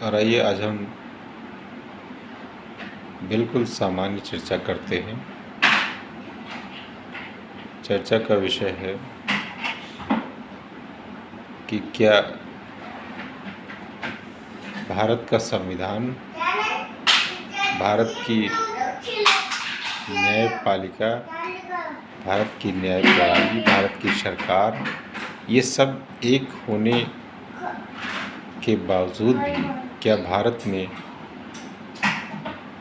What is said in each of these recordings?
और आइए आज हम बिल्कुल सामान्य चर्चा करते हैं। चर्चा का विषय है कि क्या भारत का संविधान, भारत की न्यायपालिका, भारत की न्याय प्रणाली, भारत की सरकार, ये सब एक होने के बावजूद भी क्या भारत में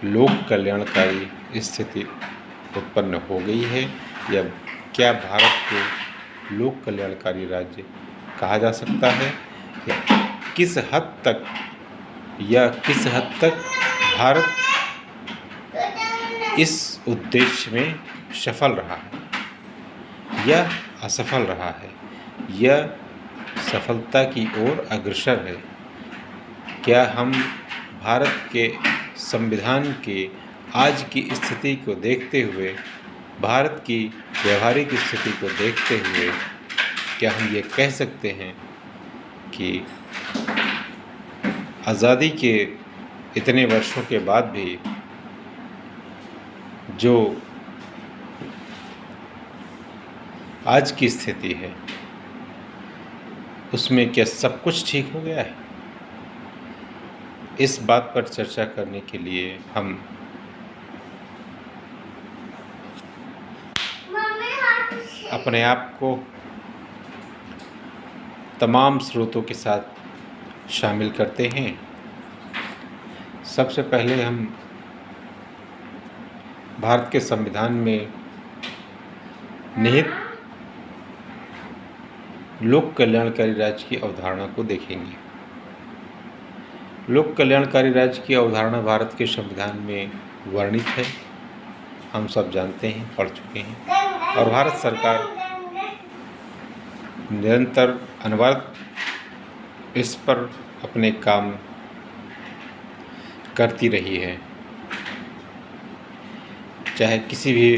लोक कल्याणकारी स्थिति उत्पन्न हो गई है, या क्या भारत को लोक कल्याणकारी राज्य कहा जा सकता है, या किस हद तक भारत इस उद्देश्य में सफल रहा है या असफल रहा है, या सफलता की ओर अग्रसर है। क्या हम भारत के संविधान के आज की स्थिति को देखते हुए, भारत की व्यवहारिक स्थिति को देखते हुए क्या हम ये कह सकते हैं कि आज़ादी के इतने वर्षों के बाद भी जो आज की स्थिति है उसमें क्या सब कुछ ठीक हो गया है? इस बात पर चर्चा करने के लिए हम अपने आप को तमाम स्रोतों के साथ शामिल करते हैं। सबसे पहले हम भारत के संविधान में निहित लोक कल्याणकारी राज्य की अवधारणा को देखेंगे। लोक कल्याणकारी राज्य की अवधारणा भारत के संविधान में वर्णित है, हम सब जानते हैं, पढ़ चुके हैं, और भारत सरकार निरंतर अनवरत इस पर अपने काम करती रही है। चाहे किसी भी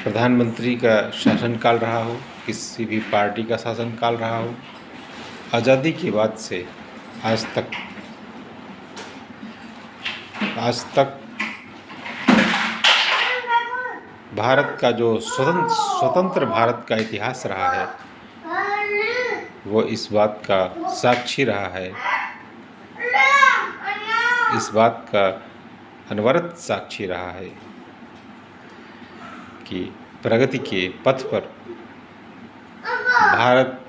प्रधानमंत्री का शासनकाल रहा हो, किसी भी पार्टी का शासनकाल रहा हो, आज़ादी के बाद से आज तक भारत का जो स्वतंत्र भारत का इतिहास रहा है वो इस बात का साक्षी रहा है, इस बात का अनवरत साक्षी रहा है कि प्रगति के पथ पर भारत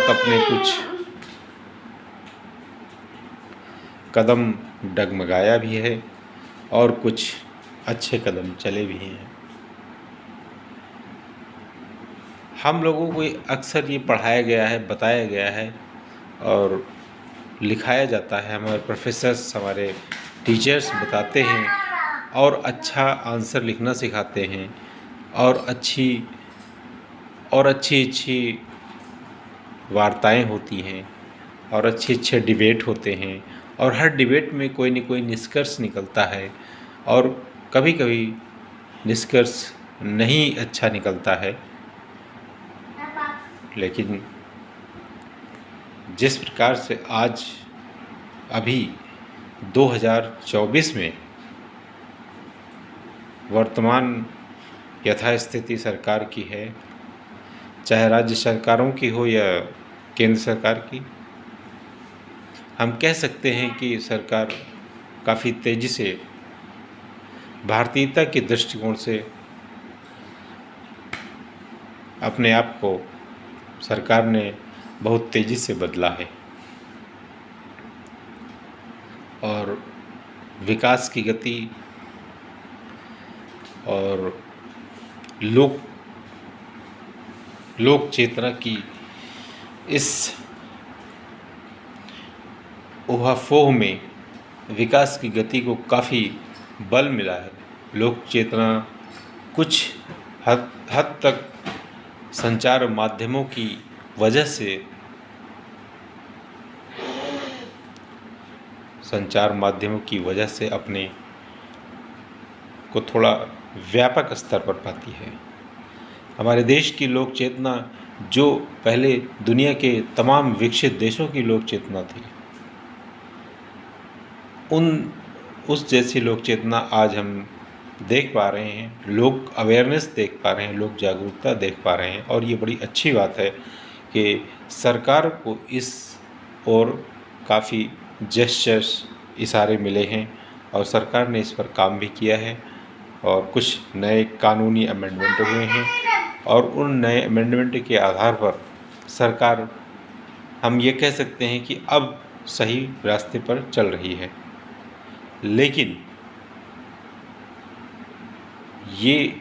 अपने कुछ कदम डगमगाया भी है और कुछ अच्छे कदम चले भी हैं। हम लोगों को अक्सर ये पढ़ाया गया है, बताया गया है और लिखाया जाता है, हमारे प्रोफेसर्स, हमारे टीचर्स बताते हैं और अच्छा आंसर लिखना सिखाते हैं और अच्छी वार्ताएं होती हैं और अच्छे डिबेट होते हैं और हर डिबेट में कोई न कोई निष्कर्ष निकलता है और कभी कभी निष्कर्ष नहीं अच्छा निकलता है। लेकिन जिस प्रकार से आज अभी 2024 में वर्तमान यथास्थिति सरकार की है, चाहे राज्य सरकारों की हो या केंद्र सरकार की, हम कह सकते हैं कि सरकार काफ़ी तेज़ी से भारतीयता के दृष्टिकोण से अपने आप को सरकार ने बहुत तेज़ी से बदला है और विकास की गति और लोक चेतना की इस ऊहापोह में विकास की गति को काफ़ी बल मिला है। लोक चेतना कुछ हद तक संचार माध्यमों की वजह से अपने को थोड़ा व्यापक स्तर पर पाती है। हमारे देश की लोक चेतना जो पहले दुनिया के तमाम विकसित देशों की लोक चेतना थी, उस जैसी लोक चेतना आज हम देख पा रहे हैं, लोग अवेयरनेस देख पा रहे हैं, लोग जागरूकता देख पा रहे हैं। और ये बड़ी अच्छी बात है कि सरकार को इस और काफ़ी जेस्चर्स, इशारे मिले हैं और सरकार ने इस पर काम भी किया है और कुछ नए कानूनी अमेंडमेंट हुए हैं और उन नए अमेंडमेंट के आधार पर सरकार, हम ये कह सकते हैं कि अब सही रास्ते पर चल रही है। लेकिन ये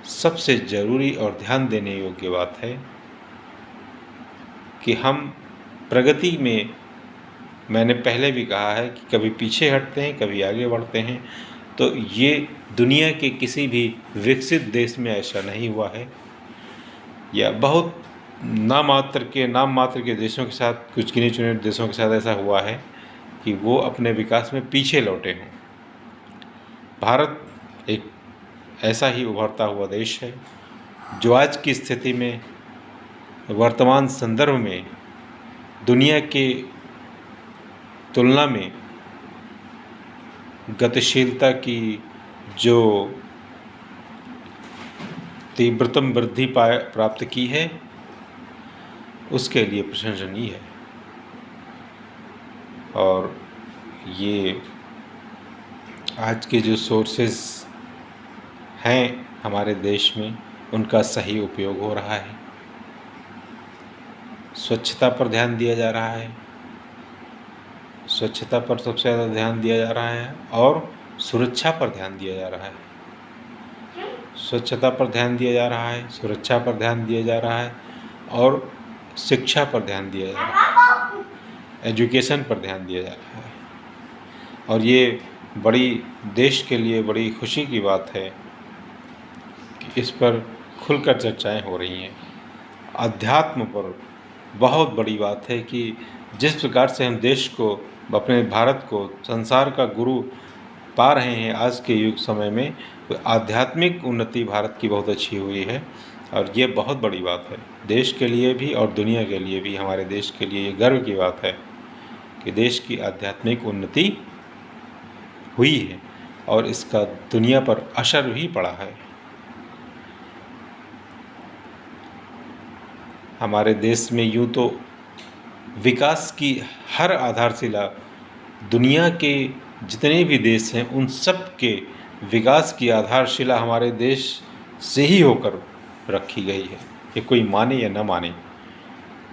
सबसे ज़रूरी और ध्यान देने योग्य बात है कि हम प्रगति में, मैंने पहले भी कहा है कि कभी पीछे हटते हैं, कभी आगे बढ़ते हैं। तो ये दुनिया के किसी भी विकसित देश में ऐसा नहीं हुआ है, या बहुत नाम मात्र के देशों के साथ, कुछ गिने चुने देशों के साथ ऐसा हुआ है कि वो अपने विकास में पीछे लौटे हों। भारत एक ऐसा ही उभरता हुआ देश है जो आज की स्थिति में, वर्तमान संदर्भ में, दुनिया के तुलना में गतिशीलता की जो तीव्रतम वृद्धि प्राप्त की है, उसके लिए प्रशंसनीय है। और ये आज के जो सोर्सेस हैं हमारे देश में, उनका सही उपयोग हो रहा है। स्वच्छता पर ध्यान दिया जा रहा है, स्वच्छता पर सबसे ज़्यादा ध्यान दिया जा रहा है और सुरक्षा पर ध्यान दिया जा रहा है। स्वच्छता पर ध्यान दिया जा रहा है, सुरक्षा पर ध्यान दिया जा रहा है और शिक्षा पर ध्यान दिया जा रहा है, एजुकेशन पर ध्यान दिया जा रहा है। और ये बड़ी, देश के लिए बड़ी खुशी की बात है कि इस पर खुलकर चर्चाएं हो रही हैं। अध्यात्म पर बहुत बड़ी बात है कि जिस प्रकार से हम देश को, अपने भारत को संसार का गुरु पा रहे हैं आज के युग समय में, तो आध्यात्मिक उन्नति भारत की बहुत अच्छी हुई है। और ये बहुत बड़ी बात है देश के लिए भी और दुनिया के लिए भी। हमारे देश के लिए ये गर्व की बात है कि देश की आध्यात्मिक उन्नति हुई है और इसका दुनिया पर असर भी पड़ा है। हमारे देश में यूँ तो विकास की हर आधारशिला, दुनिया के जितने भी देश हैं उन सब के विकास की आधारशिला हमारे देश से ही होकर रखी गई है। ये कोई माने या न माने,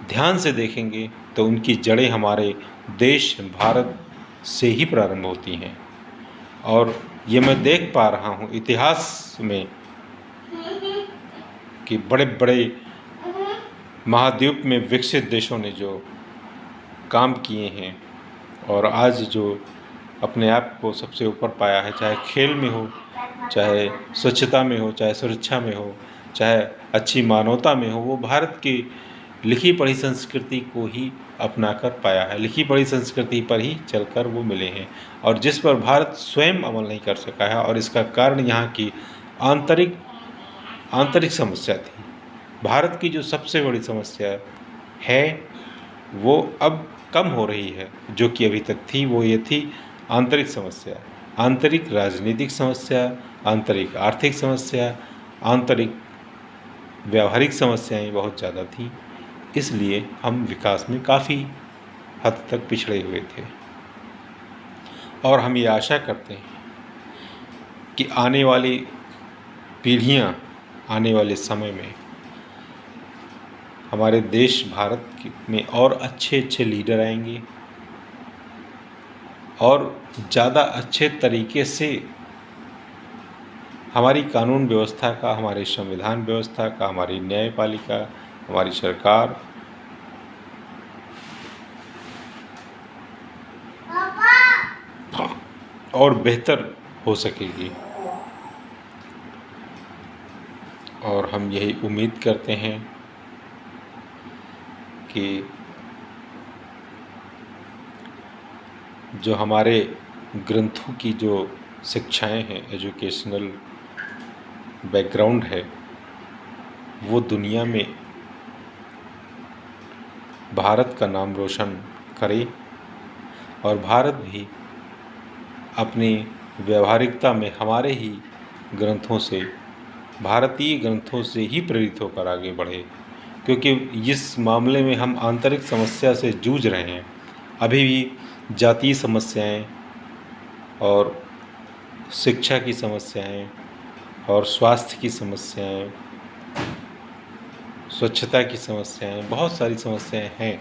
ध्यान से देखेंगे तो उनकी जड़ें हमारे देश भारत से ही प्रारंभ होती हैं। और ये मैं देख पा रहा हूँ इतिहास में कि बड़े बड़े महाद्वीप में विकसित देशों ने जो काम किए हैं और आज जो अपने आप को सबसे ऊपर पाया है, चाहे खेल में हो, चाहे स्वच्छता में हो, चाहे सुरक्षा में हो, चाहे अच्छी मानवता में हो, वो भारत की लिखी पढ़ी संस्कृति को ही अपनाकर पाया है। लिखी पढ़ी संस्कृति पर ही चलकर वो मिले हैं और जिस पर भारत स्वयं अमल नहीं कर सका है। और इसका कारण यहाँ की आंतरिक समस्या थी। भारत की जो सबसे बड़ी समस्या है वो अब कम हो रही है, जो कि अभी तक थी वो ये थी आंतरिक समस्या, आंतरिक राजनीतिक समस्या, आंतरिक आर्थिक समस्या, आंतरिक व्यावहारिक समस्याएं बहुत ज़्यादा थी। इसलिए हम विकास में काफ़ी हद तक पिछड़े हुए थे। और हम ये आशा करते हैं कि आने वाली पीढ़ियाँ, आने वाले समय में हमारे देश भारत में और अच्छे अच्छे लीडर आएंगे और ज़्यादा अच्छे तरीके से हमारी कानून व्यवस्था का, हमारे संविधान व्यवस्था का, हमारी न्यायपालिका, हमारी सरकार और बेहतर हो सकेगी। और हम यही उम्मीद करते हैं कि जो हमारे ग्रंथों की जो शिक्षाएं हैं, एजुकेशनल बैकग्राउंड है, वो दुनिया में भारत का नाम रोशन करे और भारत भी अपनी व्यावहारिकता में हमारे ही ग्रंथों से, भारतीय ग्रंथों से ही प्रेरित होकर आगे बढ़े, क्योंकि इस मामले में हम आंतरिक समस्या से जूझ रहे हैं। अभी भी जातीय समस्याएं और शिक्षा की समस्याएं और स्वास्थ्य की समस्याएं, स्वच्छता की समस्याएं, बहुत सारी समस्याएं हैं,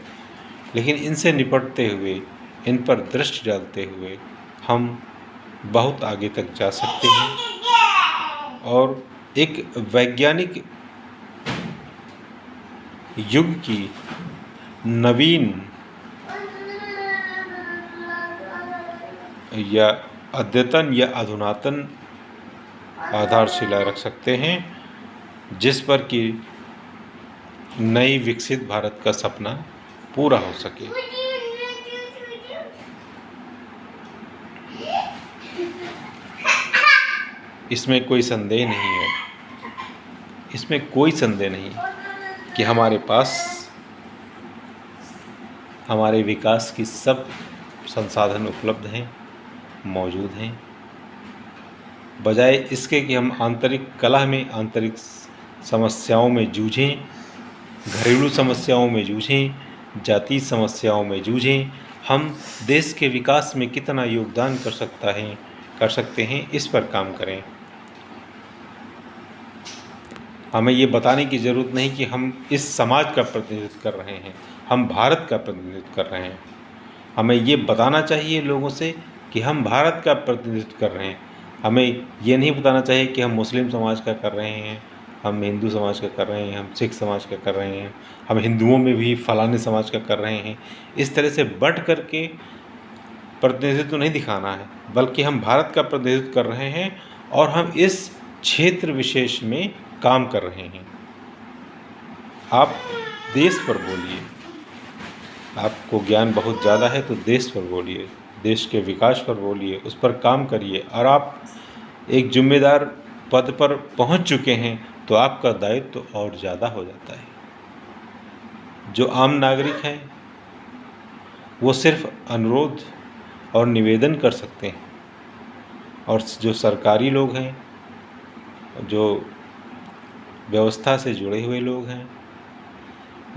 लेकिन इनसे निपटते हुए, इन पर दृष्टि डालते हुए हम बहुत आगे तक जा सकते हैं और एक वैज्ञानिक युग की नवीन या अद्यतन या अधुनातन आधारशिला रख सकते हैं, जिस पर कि नई विकसित भारत का सपना पूरा हो सके। इसमें कोई संदेह नहीं है, इसमें कोई संदेह नहीं कि हमारे पास हमारे विकास की सब संसाधन उपलब्ध हैं, मौजूद हैं। बजाय इसके कि हम आंतरिक कलह में, आंतरिक समस्याओं में जूझें, घरेलू समस्याओं में जूझें, जातीय समस्याओं में जूझें, हम देश के विकास में कितना योगदान कर सकते हैं, इस पर काम करें। हमें ये बताने की ज़रूरत नहीं कि हम इस समाज का प्रतिनिधित्व कर रहे हैं, हम भारत का प्रतिनिधित्व कर रहे हैं। हमें ये बताना चाहिए लोगों से कि हम भारत का प्रतिनिधित्व कर रहे हैं। हमें ये नहीं बताना चाहिए कि हम मुस्लिम समाज का कर रहे हैं, हम हिंदू समाज का कर रहे हैं, हम सिख समाज का कर रहे हैं, हम हिंदुओं में भी फलाने समाज का कर रहे हैं। इस तरह से बढ़ कर के प्रतिनिधित्व नहीं दिखाना है, बल्कि हम भारत का प्रतिनिधित्व कर रहे हैं और हम इस क्षेत्र विशेष में काम कर रहे हैं। आप देश पर बोलिए, आपको ज्ञान बहुत ज़्यादा है तो देश पर बोलिए, देश के विकास पर बोलिए, उस पर काम करिए। और आप एक जिम्मेदार पद पर पहुंच चुके हैं तो आपका दायित्व तो और ज़्यादा हो जाता है। जो आम नागरिक हैं वो सिर्फ अनुरोध और निवेदन कर सकते हैं, और जो सरकारी लोग हैं, जो व्यवस्था से जुड़े हुए लोग हैं,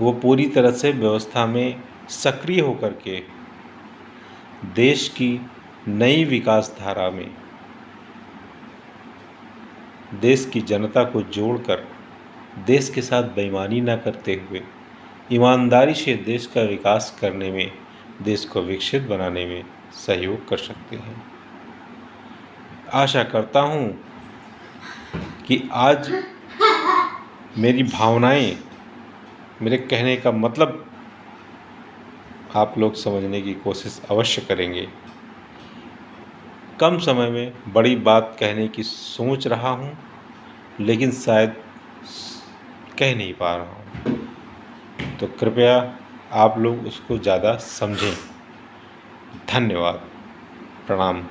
वो पूरी तरह से व्यवस्था में सक्रिय होकर के देश की नई विकास धारा में देश की जनता को जोड़कर, देश के साथ बेईमानी न करते हुए ईमानदारी से देश का विकास करने में, देश को विकसित बनाने में सहयोग कर सकते हैं। आशा करता हूँ कि आज मेरी भावनाएं, मेरे कहने का मतलब आप लोग समझने की कोशिश अवश्य करेंगे। कम समय में बड़ी बात कहने की सोच रहा हूँ, लेकिन शायद कह नहीं पा रहा हूँ, तो कृपया आप लोग उसको ज़्यादा समझें। धन्यवाद, प्रणाम।